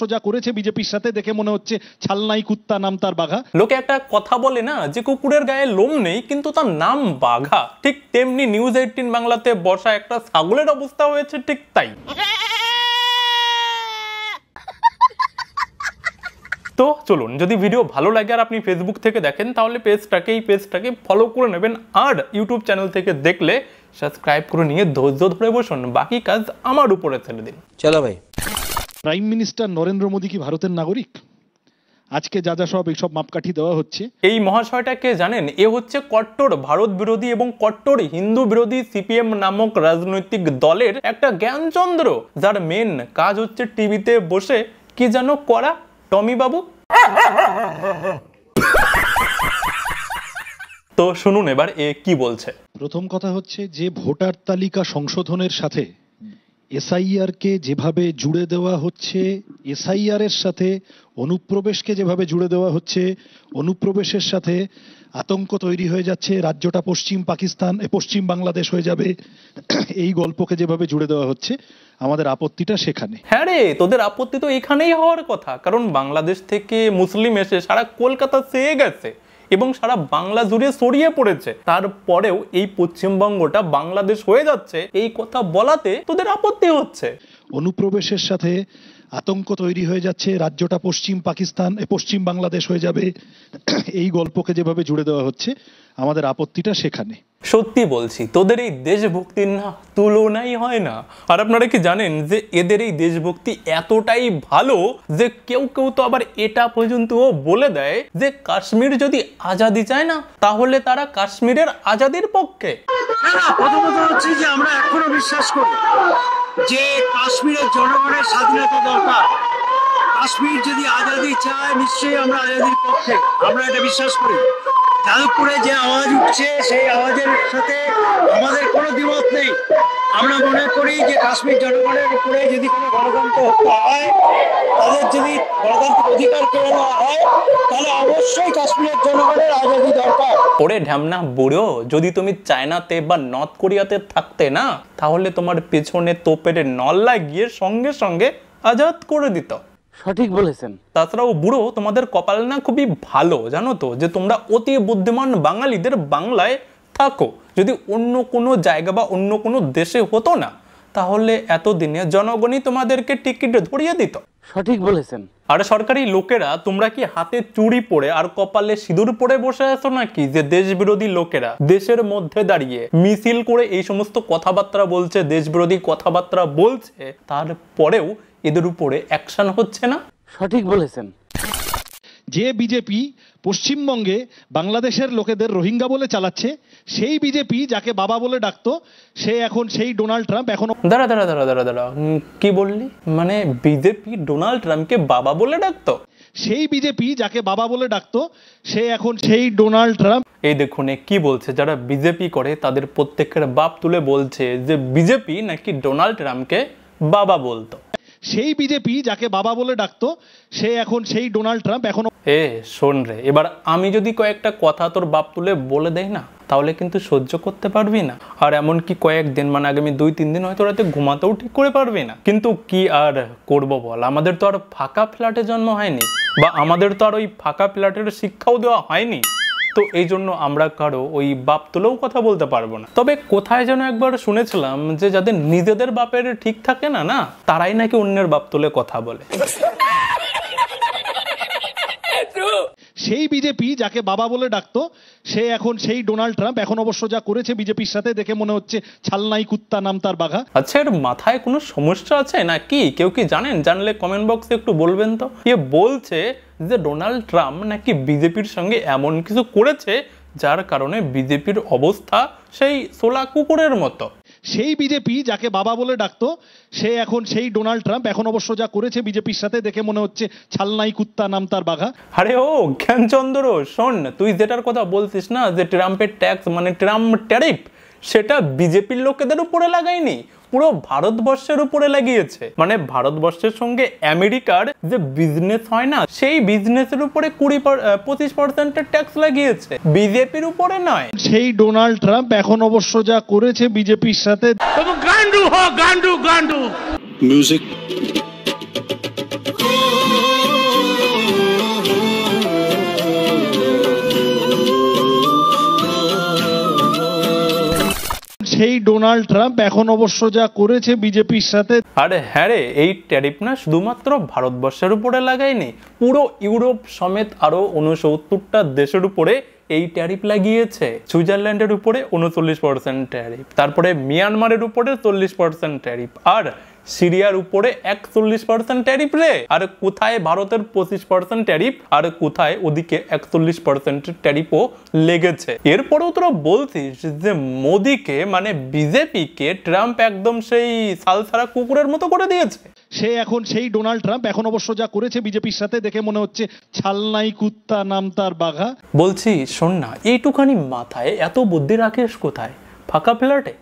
অবশ্য যা করেছে বিজেপির সাথে দেখে মনে হচ্ছে ছালনাই কুত্তা নাম তার বাঘা। লোকে একটা কথা বলে না যে কুকুরের গায়ে লোম নেই কিন্তু তার নাম বাঘা, ঠিক তেমনি নিউজ 18 বাংলাতে বসা একটা ছাগলের অবস্থা হয়েছে ঠিক তাই। তো চলুন, যদি ভিডিও ভালো লাগে আর আপনি ফেসবুক থেকে দেখেন তাহলে পেজটাকে ফলো করে নেবেন, আর ইউটিউব চ্যানেল থেকে দেখলে সাবস্ক্রাইব করে নিয়ে ধৈর্য ধরে বসুন, বাকি কাজ আমার উপরে ছেড়ে দিন। চলো ভাই। প্রাইম মিনিস্টার নরেন্দ্র মোদী কি ভারতের নাগরিক? আজকে যা যা সব এইসব মাপকাঠি দেওয়া হচ্ছে, এই মহাশয়টাকে জানেন? এ হচ্ছে কট্টর ভারত বিরোধী এবং কট্টর হিন্দু বিরোধী সিপিএম নামক রাজনৈতিক দলের একটা জ্ঞানচন্দ্র, যার মেন কাজ হচ্ছে টিভিতে বসে কি যেন করা, টমি বাবু। তো শুনুন এবার এ কি বলছে। প্রথম কথা হচ্ছে যে ভোটার তালিকা সংশোধনের সাথে এসআইআর কে যেভাবে জুড়ে দেওয়া হচ্ছে, এসআইআর এর সাথে অনুপ্রবেশকে যেভাবে জুড়ে দেওয়া হচ্ছে, অনুপ্রবেশের সাথে আতঙ্ক তৈরি হয়ে যাচ্ছে, রাজ্যটা পশ্চিম বাংলাদেশ হয়ে যাবে, এই গল্পকে যেভাবে জুড়ে দেওয়া হচ্ছে, আমাদের আপত্তিটা সেখানে। হ্যাঁ রে, তোদের আপত্তি তো এখানেই হওয়ার কথা, কারণ বাংলাদেশ থেকে মুসলিম এসে সারা কলকাতা সেয়ে গেছে এবং সারা বাংলা জুড়ে ছড়িয়ে পড়েছে, তারপরেও এই পশ্চিমবঙ্গটা বাংলাদেশ হয়ে যাচ্ছে এই কথা বলাতে তোদের আপত্তি হচ্ছে। অনুপ্রবেশের সাথে আতঙ্ক তৈরি হয়ে যাচ্ছে, রাজ্যটা পশ্চিম বাংলাদেশ হয়ে যাবে, এই গল্পকে যেভাবে জুড়ে দেওয়া হচ্ছে, আমাদের আপত্তিটা সেখানে। সত্যি বলছি, তোদের এই দেশভক্তির না তুলনাই হয় না। আর আপনারা কি জানেন যে এদের এই দেশভক্তি এতটাই ভালো যে কেউ কেউ তো আবার এটা পর্যন্ত বলে দেয় যে কাশ্মীর যদি আজাদি চায় না তাহলে তারা কাশ্মীরের আজাদির পক্ষে। প্রথমত হচ্ছে যে আমরা এখনো বিশ্বাস করি যে কাশ্মীরের জনগণের স্বাধীনতা দরকার। কাশ্মীর যদি আজাদি চায় নিশ্চয়ই আমরা আজাদির পক্ষে, আমরা এটা বিশ্বাস করি। যাদবপুরে যে আওয়াজ উঠছে সেই আওয়াজের সাথে আমাদের কোনো দ্বিমত নেই। আমরা মনে করি যে কাশ্মীর জনগণের উপরে যদি কোনো গণতন্ত্র হত্যা হয়, তাদের যদি গণতান্ত্রিক অধিকার কেড়ে নেওয়া হয়, তাহলে অবশ্যই কাশ্মীরের জনগণের আজাদি দরকার। ওরে ঢ্যামনা বুড়ো, যদি তুমি চায়নাতে বা নর্থ কোরিয়াতে থাকতে না তাহলে তোমার পেছনে তোপের নল লাগিয়ে সঙ্গে সঙ্গে আজাদ করে দিত। সঠিক বলেছেন। তাছাড়াও বুড়ো, তোমাদের কপাল না খুবই ভালো, জানো তো, যে তোমরা অতি বুদ্ধিমান বাঙালিদের বাংলায় থাকো। যদি অন্য কোনো জায়গা বা অন্য কোনো দেশে হতো না তাহলে এতদিনে জনগণই তোমাদেরকে টিকিট ধরিয়ে দিত। সঠিক বলেছেন। আর সরকারি লোকেরা তোমরা কি হাতে চুড়ি পরে আর কপালে সিঁদুর পরে বসে আছো নাকি যে দেশ বিরোধী লোকেরা দেশের মধ্যে দাঁড়িয়ে মিছিল করে এই সমস্ত কথাবার্তা বলছে, দেশ বিরোধী কথাবার্তা বলছে, তারপরেও এদের উপরে অ্যাকশন হচ্ছে না? সঠিক বলেছেন। যে বিজেপি পশ্চিমবঙ্গে বাংলাদেশের লোকেদের রোহিঙ্গা বলে চালাচ্ছে, সেই বিজেপি যাকে বাবা বলে ডাকতো, সে এখন সেই ডোনাল্ড ট্রাম্প এখনো। দাঁড়া, কি বললি? মানে বিজেপি ডোনাল্ড ট্রাম্পকে বাবা বলে ডাকতো? সেই বিজেপি যাকে বাবা বলে ডাকতো, সে এখন সেই ডোনাল্ড ট্রাম্প। এই দেখুন কি বলছে, যারা বিজেপি করে তাদের প্রত্যেকের বাপ তুলে বলছে যে বিজেপি নাকি ডোনাল্ড ট্রাম্পকে বাবা বলতো। সেই বিজেপি যাকে বাবা বলে ডাকতো, সে এখন সেই ডোনাল্ড ট্রাম্প এখনো। শোন রে, এবার আমি যদি কয়েকটা কথা তোর বাপ তুলে বলে দেই না তাহলে কিন্তু সহ্য করতে পারবি না। আর এমনকি কয়েকদিন, মানে আগামী 2-3 দিন হয়তো রাতে ঘুমাতেও ঠিক করে পারবি না। কিন্তু কি আর করব বল, আমাদের তো আর ফাঁকা ফ্ল্যাটে জন্ম হয়নি, বা আমাদের তো আর ওই ফাঁকা ফ্ল্যাটের শিক্ষাও দেওয়া হয়নি। তো এই জন্য আমরা কারো ওই বাপ তুলেও কথা বলতে পারবো না। তবে কোথায় যেন একবার শুনেছিলাম যে যাদের নিজেদের বাপের ঠিক থাকে না না তারাই নাকি অন্যের বাপ তুলে কথা বলে। সেই বিজেপি যাকে বাবা বলে ডাকতো, সে এখন সেই ডোনাল্ড ট্রাম্প। এখন অবশ্য যা করেছে বিজেপির সাথে দেখে মনে হচ্ছে ছালনাই কুত্তা নাম তার বাঘা। আচ্ছা, এর মাথায় কোনো সমস্যা আছে নাকি? কেউ কি জানেন? জানলে কমেন্ট বক্সে একটু বলবেন তো। এ বলছে যে ডোনাল্ড ট্রাম্প নাকি বিজেপির সঙ্গে এমন কিছু করেছে যার কারণে বিজেপির অবস্থা সেই সোলা কুকুরের মতো। সেই বিজেপি যাকে বাবা বলে ডাকতো, সে এখন সেই ডোনাল্ড ট্রাম্প। এখন অবশ্য যা করেছে বিজেপির সাথে দেখে মনে হচ্ছে ছালনাই কুত্তা নাম তার বাঘা। আরে ও জ্ঞানচন্দ্র, শোন, তুই যেটার কথা বলছিস না যে ট্রাম্পের ট্যাক্স মানে ট্রাম্প ট্যারিফ, সেটা বিজেপির লোকেদের উপরে লাগায়নি, পুরো ভারতবর্ষের উপরে লাগিয়েছে। মানে ভারতবর্ষের সঙ্গে আমেরিকার যে বিজনেস হয় না, সেই বিজনেসের উপরে 20-25% ট্যাক্স লাগিয়েছে, বিজেপির উপরে নয়। সেই ডোনাল্ড ট্রাম্প এখন অবশ্য যা করেছে বিজেপির সাথে। গান্ডু মিউজিক। সেই ডোনাল্ড ট্রাম্প এখন অবশ্য যা করেছে বিজেপির সাথে। আরে হ্যাঁ রে, এই ট্যারিফ না শুধুমাত্র ভারতবর্ষের উপরে লাগায়নি, পুরো ইউরোপ সমেত আরো 69টা দেশের উপরে এই ট্যারিফ লাগিয়েছে। সুইজারল্যান্ডের উপরে 39% ট্যারিফ, তারপরে মিয়ানমারের উপরে 40% ট্যারিফ, আর সিরিয়ার উপরে 41% ট্যারিফ রে। আর কোথায় ভারতের 25% ট্যারিফ, আর কোথায় ওদিকে 41% ট্যারিফও লেগেছে। এরপরেও তোরা বলছিস যে মোদিকে মানে বিজেপিকে ট্রাম্প একদম সেই সালসারা কুকুরের মতো করে দিয়েছে। সে এখন সেই ডোনাল্ড ট্রাম্প এখন অবশ্য যা করেছে বিজেপির সাথে দেখে মনে হচ্ছে ছালনাই কুত্তা নাম তার বাঘা। বলছি শোন না, এইটুখানি মাথায় এত বুদ্ধি রাখিস কোথায়? ফাঁকা ফ্ল্যাটে?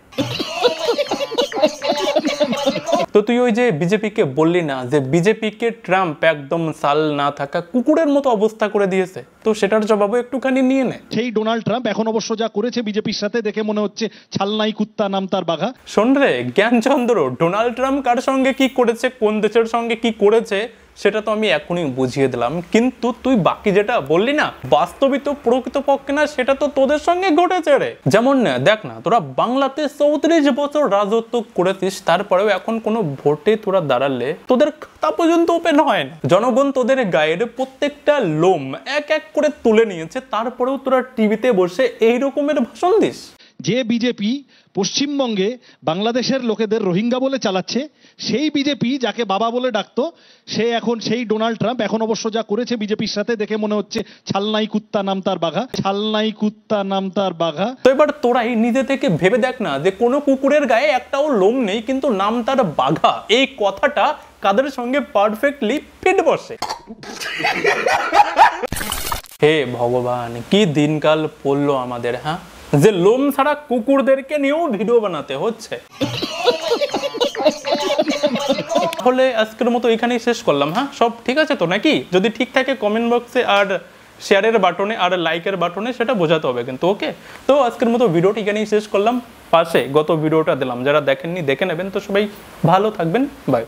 তো তুই ওই যে বিজেপিকে বললি না যে বিজেপিকে ট্রাম্প একদম সাল না থাকা কুকুরের মতো অবস্থা করে দিয়েছে, তো সেটার জবাবও একটুখানি নিয়ে নে। সেই ডোনাল্ড ট্রাম্প এখন অবশ্য যা করেছে বিজেপির সাথে দেখে মনে হচ্ছে ছালনাই কুত্তা নাম তার বাঘা। শোন রে জ্ঞানচন্দ্র, ডোনাল্ড ট্রাম্প কার সঙ্গে কি করেছে, কোন দেশের সঙ্গে কি করেছে সেটা তো আমি এখনই বুঝিয়ে দিলাম, কিন্তু তুই বাকি যেটা বললি না বাস্তবিত প্রকৃতপক্ষে না সেটা তো তোদের সঙ্গে ঘটেছে রে। যেমন দেখ না, তোরা বাংলাতে 34 বছর রাজত্ব করেছিস, তারপরেও এখন কোনো ভোটে তোরা দাঁড়ালে তোদের খাতা পর্যন্ত ওপেন হয় না। জনগণ তোদের গায়ের প্রত্যেকটা লোম এক এক করে তুলে নিয়েছে, তারপরেও তোরা টিভিতে বসে এই রকমের ভাষণ দিস। যে বিজেপি পশ্চিমবঙ্গে বাংলাদেশের লোকেদের রোহিঙ্গা বলে চালাচ্ছে, সেই বিজেপি যাকে বাবা বলে ডাকতো, সে এখন সেই ডোনাল্ড ট্রাম্প এখন অবশ্য যা করেছে বিজেপির সাথে দেখে মনে হচ্ছে ছালনাই কুত্তা নাম তার বাঘা। ছালনাই কুত্তা নাম তার বাঘা। তো এবার তোরাই নিজে থেকে ভেবে দেখ না যে কোনো কুকুরের গায়ে একটাও লোম নেই কিন্তু নাম তার বাঘা, এই কথাটা কাদের সঙ্গে পারফেক্টলি ফিট বসে। হে ভগবান, কি দিনকাল পড়লো আমাদের, হ্যাঁ, যে লোম ছাড়া কুকুরদেরকে নিয়েও ভিডিও বানাতে হচ্ছে। তাহলে আজকের মতো এখানেই শেষ করলাম। হ্যাঁ, সব ঠিক আছে তো নাকি? যদি ঠিক থাকে কমেন্ট বক্সে আর শেয়ারের বাটনে আর লাইকের বাটনে সেটা বোঝাতে হবে কিন্তু। ওকে, তো আজকের মতো ভিডিওটি এখানেই শেষ করলাম। পাশে গত ভিডিওটা দিলাম, যারা দেখেননি দেখে নেবেন। তো সবাই ভালো থাকবেন, বাই।